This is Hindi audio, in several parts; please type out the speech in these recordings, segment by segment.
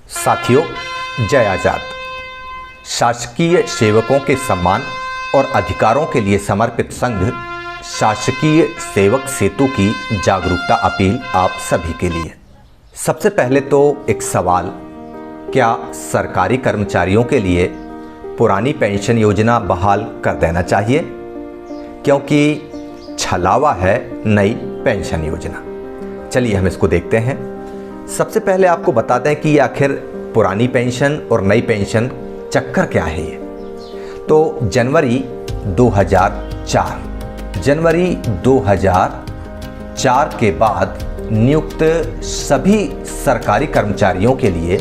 साथियों, जय आज़ाद। शासकीय सेवकों के सम्मान और अधिकारों के लिए समर्पित संघ शासकीय सेवक सेतु की जागरूकता अपील आप सभी के लिए। सबसे पहले तो एक सवाल, क्या सरकारी कर्मचारियों के लिए पुरानी पेंशन योजना बहाल कर देना चाहिए? क्योंकि छलावा है नई पेंशन योजना। चलिए हम इसको देखते हैं। सबसे पहले आपको बता दें कि आखिर पुरानी पेंशन और नई पेंशन चक्कर क्या है ये। तो जनवरी 2004 के बाद नियुक्त सभी सरकारी कर्मचारियों के लिए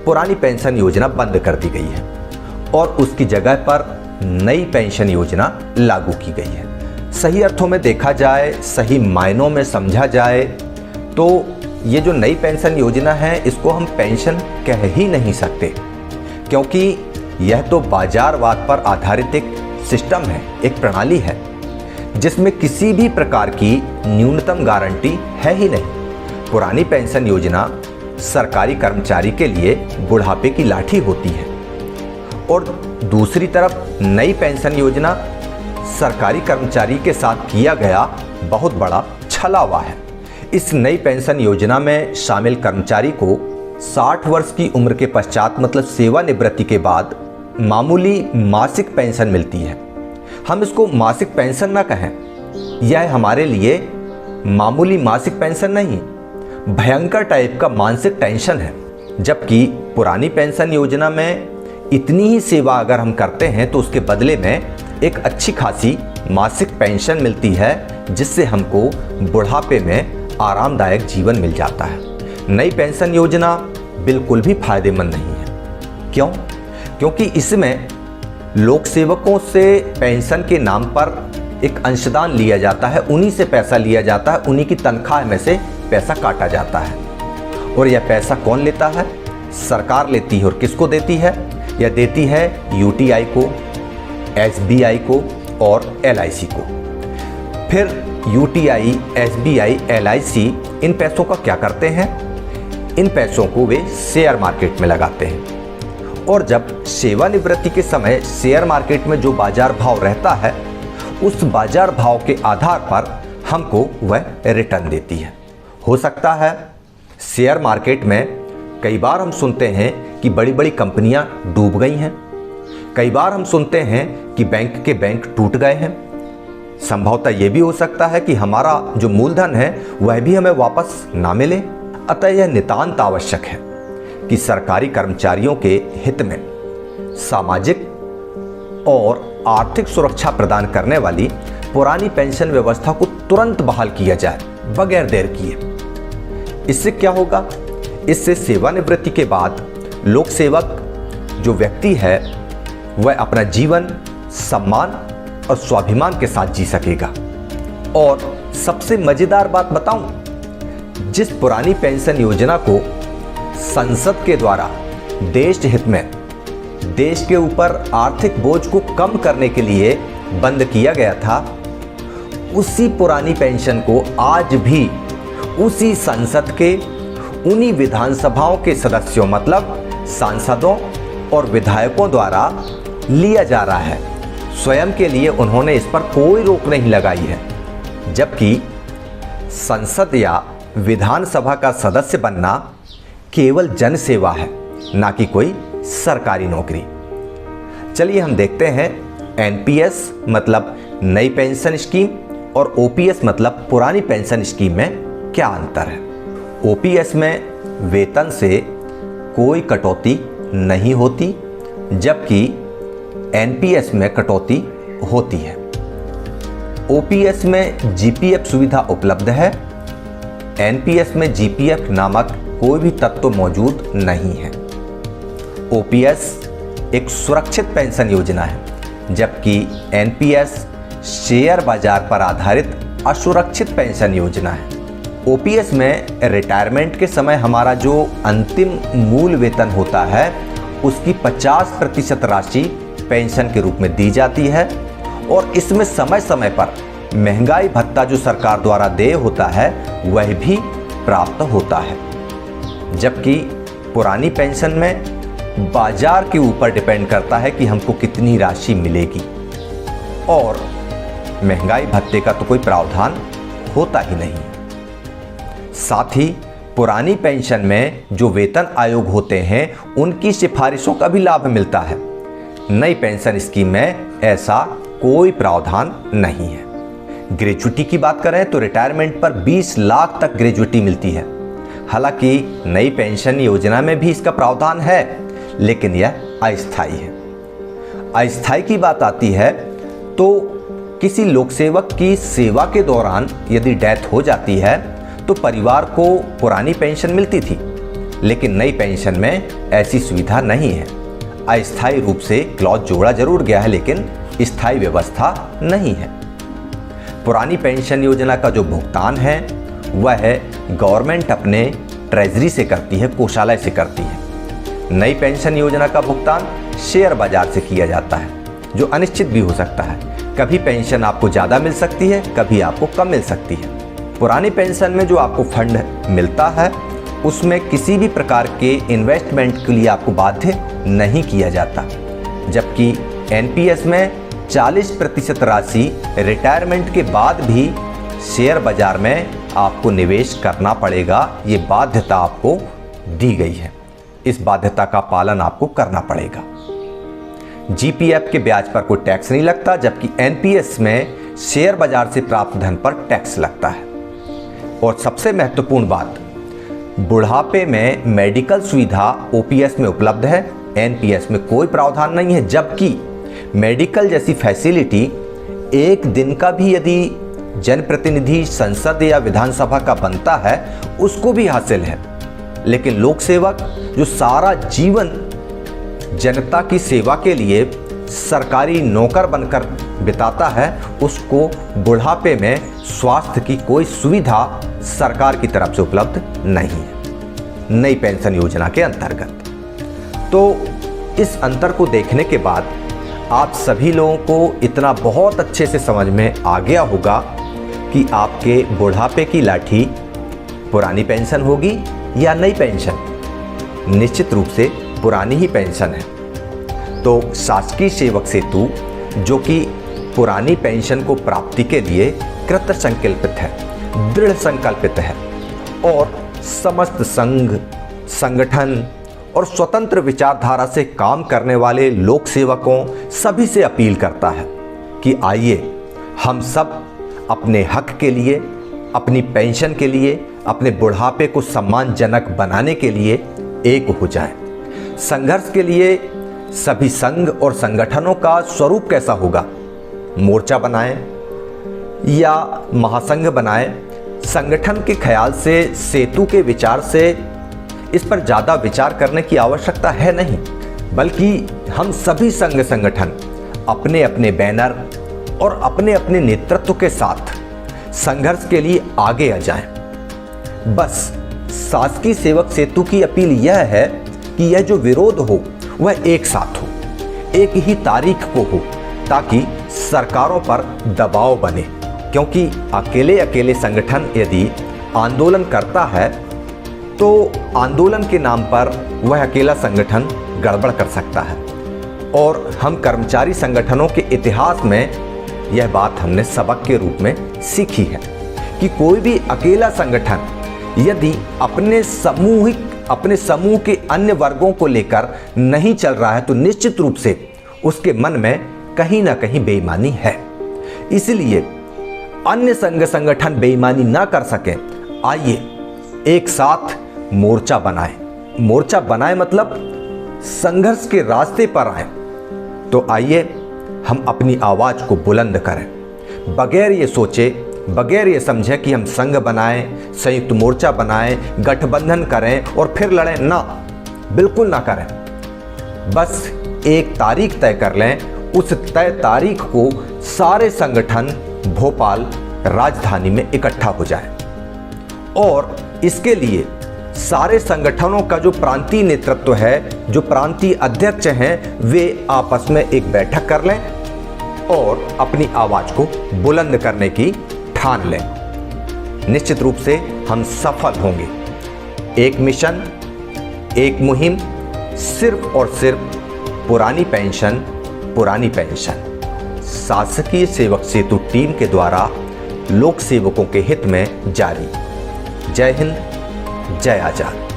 पुरानी पेंशन योजना बंद कर दी गई है और उसकी जगह पर नई पेंशन योजना लागू की गई है। सही अर्थों में देखा जाए, सही मायनों में समझा जाए तो ये जो नई पेंशन योजना है इसको हम पेंशन कह ही नहीं सकते, क्योंकि यह तो बाजारवाद पर आधारित एक सिस्टम है, एक प्रणाली है जिसमें किसी भी प्रकार की न्यूनतम गारंटी है ही नहीं। पुरानी पेंशन योजना सरकारी कर्मचारी के लिए बुढ़ापे की लाठी होती है और दूसरी तरफ नई पेंशन योजना सरकारी कर्मचारी के साथ किया गया बहुत बड़ा छलावा है। इस नई पेंशन योजना में शामिल कर्मचारी को 60 वर्ष की उम्र के पश्चात मतलब सेवानिवृत्ति के बाद मामूली मासिक पेंशन मिलती है। हम इसको मासिक पेंशन ना कहें, यह हमारे लिए मामूली मासिक पेंशन नहीं, भयंकर टाइप का मानसिक टेंशन है। जबकि पुरानी पेंशन योजना में इतनी ही सेवा अगर हम करते हैं तो उसके बदले में एक अच्छी खासी मासिक पेंशन मिलती है, जिससे हमको बुढ़ापे में आरामदायक जीवन मिल जाता है। नई पेंशन योजना बिल्कुल भी फायदेमंद नहीं है। क्यों? क्योंकि इसमें लोक सेवकों से पेंशन के नाम पर एक अंशदान लिया जाता है, उन्हीं से पैसा लिया जाता है, उन्हीं की तनख्वाह में से पैसा काटा जाता है। और यह पैसा कौन लेता है? सरकार लेती है। और किसको देती है? यह देती है यूटीआई को, एसबीआई को और एलआईसी को। फिर यूटीआई, एसबीआई, एलआईसी इन पैसों का क्या करते हैं? इन पैसों को वे शेयर मार्केट में लगाते हैं और जब सेवानिवृत्ति के समय शेयर मार्केट में जो बाजार भाव रहता है उस बाजार भाव के आधार पर हमको वह रिटर्न देती है। हो सकता है शेयर मार्केट में कई बार हम सुनते हैं कि बड़ी बड़ी कंपनियां डूब गई हैं, कई बार हम सुनते हैं कि बैंक के बैंक टूट गए हैं। संभवतः यह भी हो सकता है कि हमारा जो मूलधन है वह भी हमें वापस ना मिले। अतः यह नितांत आवश्यक है कि सरकारी कर्मचारियों के हित में सामाजिक और आर्थिक सुरक्षा प्रदान करने वाली पुरानी पेंशन व्यवस्था को तुरंत बहाल किया जाए बगैर देर किए। इससे क्या होगा? इससे सेवानिवृत्ति के बाद लोक सेवक जो व्यक्ति है वह अपना जीवन सम्मान और स्वाभिमान के साथ जी सकेगा। और सबसे मजेदार बात बताऊं, जिस पुरानी पेंशन योजना को संसद के द्वारा देश हित में देश के ऊपर आर्थिक बोझ को कम करने के लिए बंद किया गया था, उसी पुरानी पेंशन को आज भी उसी संसद के उन्हीं विधानसभाओं के सदस्यों मतलब सांसदों और विधायकों द्वारा लिया जा रहा है। स्वयं के लिए उन्होंने इस पर कोई रोक नहीं लगाई है। जबकि संसद या विधानसभा का सदस्य बनना केवल जन सेवा है, ना कि कोई सरकारी नौकरी। चलिए हम देखते हैं एनपीएस मतलब नई पेंशन स्कीम और ओपीएस मतलब पुरानी पेंशन स्कीम में क्या अंतर है। ओपीएस में वेतन से कोई कटौती नहीं होती, जबकि एनपीएस में कटौती होती है। ओपीएस में जीपीएफ सुविधा उपलब्ध है, एनपीएस में जीपीएफ नामक कोई भी तत्व मौजूद नहीं है। ओपीएस एक सुरक्षित पेंशन योजना है, जबकि एनपीएस शेयर बाजार पर आधारित असुरक्षित पेंशन योजना है। ओपीएस में रिटायरमेंट के समय हमारा जो अंतिम मूल वेतन होता है उसकी 50% राशि पेंशन के रूप में दी जाती है और इसमें समय समय पर महंगाई भत्ता जो सरकार द्वारा देय होता है वह भी प्राप्त होता है। जबकि पुरानी पेंशन में बाजार के ऊपर डिपेंड करता है कि हमको कितनी राशि मिलेगी, और महंगाई भत्ते का तो कोई प्रावधान होता ही नहीं। साथ ही पुरानी पेंशन में जो वेतन आयोग होते हैं उनकी सिफारिशों का भी लाभ मिलता है। नई पेंशन स्कीम में ऐसा कोई प्रावधान नहीं है। ग्रेच्युटी की बात करें तो रिटायरमेंट पर 20 लाख तक ग्रेच्युटी मिलती है। हालांकि नई पेंशन योजना में भी इसका प्रावधान है, लेकिन यह अस्थायी है। अस्थायी की बात आती है तो किसी लोक सेवक की सेवा के दौरान यदि डेथ हो जाती है तो परिवार को पुरानी पेंशन मिलती थी, लेकिन नई पेंशन में ऐसी सुविधा नहीं है। अस्थायी रूप से क्लॉज जोड़ा जरूर गया है, लेकिन स्थायी व्यवस्था नहीं है। पुरानी पेंशन योजना का जो भुगतान है वह गवर्नमेंट अपने ट्रेजरी से करती है, कोषालय से करती है। नई पेंशन योजना का भुगतान शेयर बाजार से किया जाता है, जो अनिश्चित भी हो सकता है। कभी पेंशन आपको ज़्यादा मिल सकती है, कभी आपको कम मिल सकती है। पुरानी पेंशन में जो आपको फंड मिलता है उसमें किसी भी प्रकार के इन्वेस्टमेंट के लिए आपको बाध्य नहीं किया जाता, जबकि एनपीएस में 40% राशि रिटायरमेंट के बाद भी शेयर बाजार में आपको निवेश करना पड़ेगा। ये बाध्यता आपको दी गई है, इस बाध्यता का पालन आपको करना पड़ेगा। जीपीएफ के ब्याज पर कोई टैक्स नहीं लगता, जबकि एनपीएस में शेयर बाजार से प्राप्त धन पर टैक्स लगता है। और सबसे महत्वपूर्ण बात, बुढ़ापे में मेडिकल सुविधा ओपीएस में उपलब्ध है, एनपीएस में कोई प्रावधान नहीं है। जबकि मेडिकल जैसी फैसिलिटी एक दिन का भी यदि जनप्रतिनिधि संसद या विधानसभा का बनता है उसको भी हासिल है, लेकिन लोक सेवक जो सारा जीवन जनता की सेवा के लिए सरकारी नौकर बनकर बिताता है उसको बुढ़ापे में स्वास्थ्य की कोई सुविधा सरकार की तरफ से उपलब्ध नहीं है नई पेंशन योजना के अंतर्गत। तो इस अंतर को देखने के बाद आप सभी लोगों को इतना बहुत अच्छे से समझ में आ गया होगा कि आपके बुढ़ापे की लाठी पुरानी पेंशन होगी या नई पेंशन। निश्चित रूप से पुरानी ही पेंशन है। तो शासकीय सेवक सेतु जो कि पुरानी पेंशन को प्राप्ति के लिए कृत संकल्पित है, दृढ़ संकल्पित है और समस्त संघ, संगठन और स्वतंत्र विचारधारा से काम करने वाले लोक सेवकों सभी से अपील करता है कि आइए हम सब अपने हक के लिए, अपनी पेंशन के लिए, अपने बुढ़ापे को सम्मानजनक बनाने के लिए एक हो जाएं। संघर्ष के लिए सभी संघ और संगठनों का स्वरूप कैसा होगा? मोर्चा बनाएं या महासंघ बनाएं? संगठन के ख्याल से, सेतु के विचार से इस पर ज़्यादा विचार करने की आवश्यकता है नहीं, बल्कि हम सभी संघ संगठन अपने अपने बैनर और अपने अपने नेतृत्व के साथ संघर्ष के लिए आगे आ जाएं। बस शासकीय सेवक सेतु की अपील यह है कि यह जो विरोध हो वह एक साथ हो, एक ही तारीख को हो, ताकि सरकारों पर दबाव बने। क्योंकि अकेले अकेले संगठन यदि आंदोलन करता है तो आंदोलन के नाम पर वह अकेला संगठन गड़बड़ कर सकता है। और हम कर्मचारी संगठनों के इतिहास में यह बात हमने सबक के रूप में सीखी है कि कोई भी अकेला संगठन यदि अपने समूह के अन्य वर्गों को लेकर नहीं चल रहा है तो निश्चित रूप से उसके मन में कहीं ना कहीं बेईमानी है। इसलिए अन्य संघ संगठन बेईमानी ना कर सकें, आइए एक साथ मोर्चा बनाएं मतलब संघर्ष के रास्ते पर आए। तो आइए हम अपनी आवाज को बुलंद करें, बगैर ये सोचे, बगैर ये समझे कि हम संघ बनाएं, संयुक्त मोर्चा बनाएं, गठबंधन करें और फिर लड़ें। ना, बिल्कुल ना करें। बस एक तारीख तय कर लें, उस तय तारीख को सारे संगठन भोपाल राजधानी में इकट्ठा हो जाएं और इसके लिए सारे संगठनों का जो प्रांतीय नेतृत्व है, जो प्रांतीय अध्यक्ष हैं, वे आपस में एक बैठक कर लें और अपनी आवाज को बुलंद करने की ठान लें। निश्चित रूप से हम सफल होंगे। एक मिशन, एक मुहिम सिर्फ और सिर्फ पुरानी पेंशन शासकीय सेवक सेतु टीम के द्वारा लोक सेवकों के हित में जारी। जय हिंद, जय आजाद।